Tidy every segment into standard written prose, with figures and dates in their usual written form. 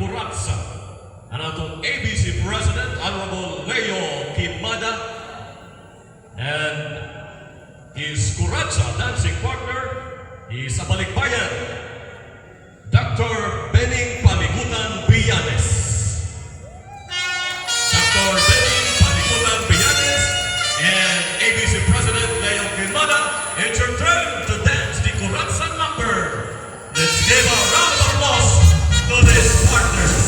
Curatsa, ang atong ABC President, Honorable Leo Quimada, and his Curatsa dancing partner, is sa Balikbayan, Dr. Benning Paligutan Villanes. Dr. Benning Paligutan Villanes and ABC President Leo Quimada, it's your turn to dance the Curatsa number. Let's give a round of applause to these partners.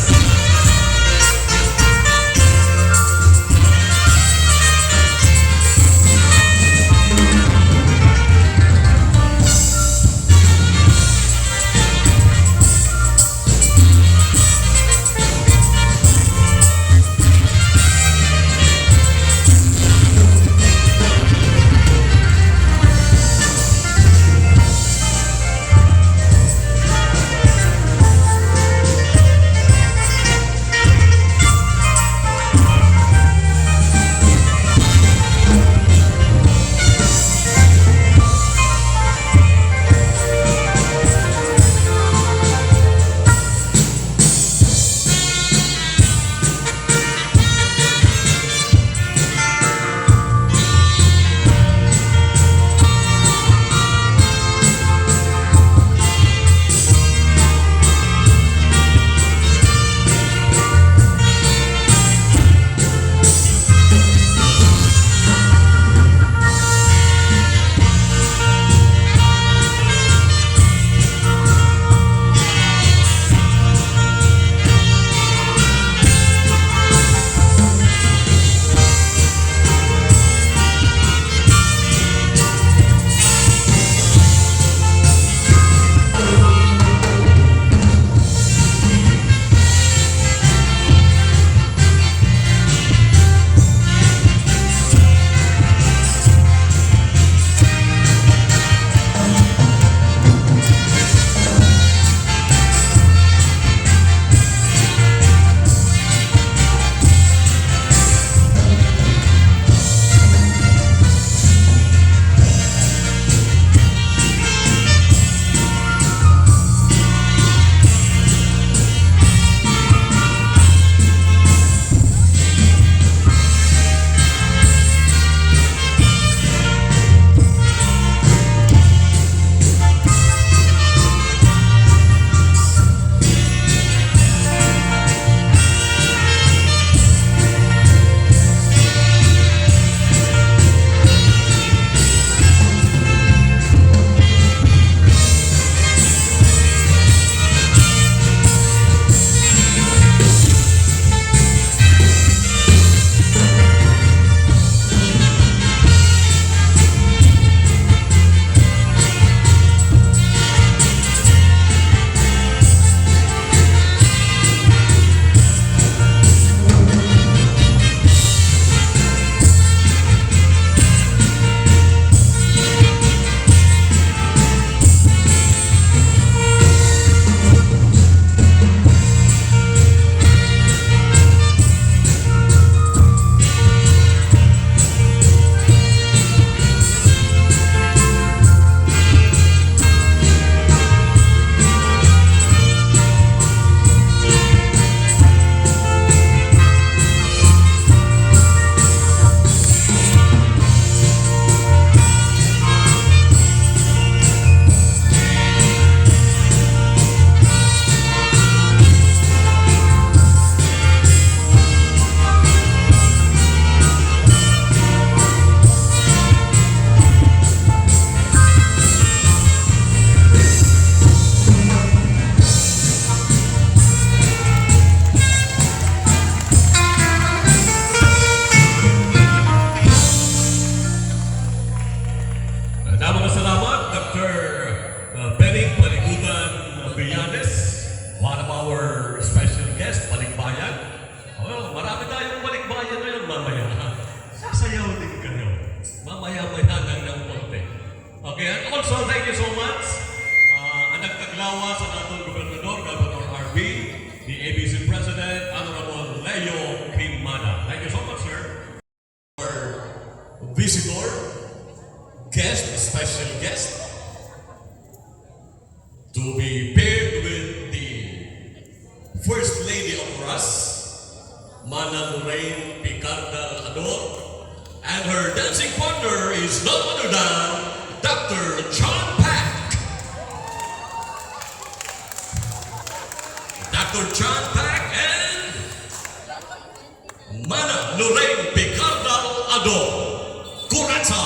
Okay, and also thank you so much. Ang nagtaglawa sa natong Gobernador, Governor RB, the ABC President, Honorable Leo Quimada. Thank you so much, sir. Our visitor, guest, special guest, to be paired with the First Lady of Russ, Mana Lorraine Picarda Ador, and her dancing partner is none other than Dr. John Pack. Dr. John Pack and Mana Lorraine Picarda Ador. Kuratsa!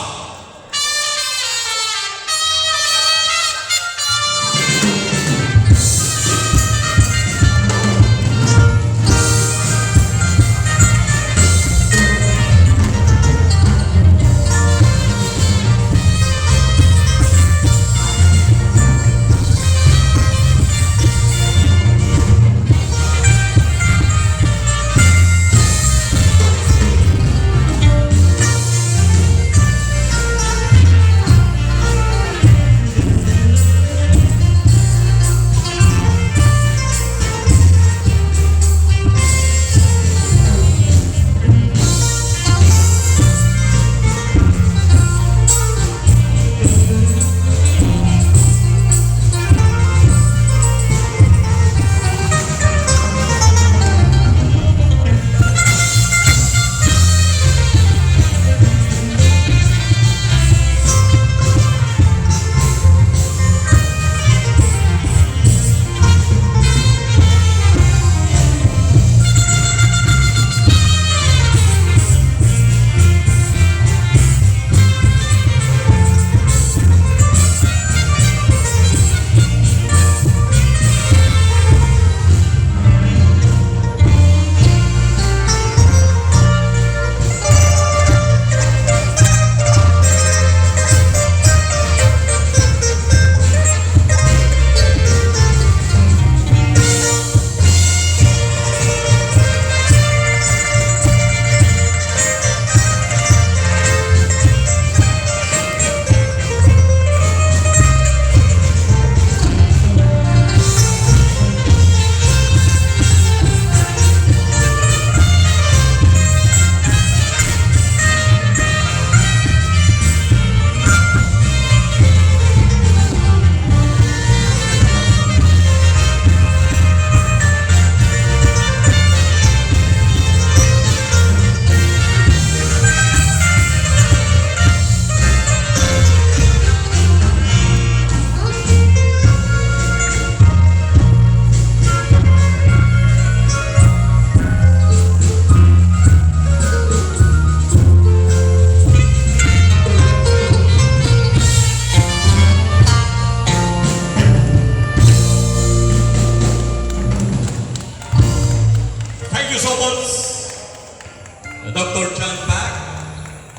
Thank you so much, Dr. John Pack.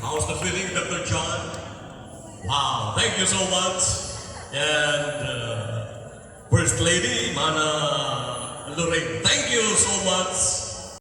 How's the feeling, Dr. John? Wow, thank you so much. And First Lady, Mana Lorraine, thank you so much.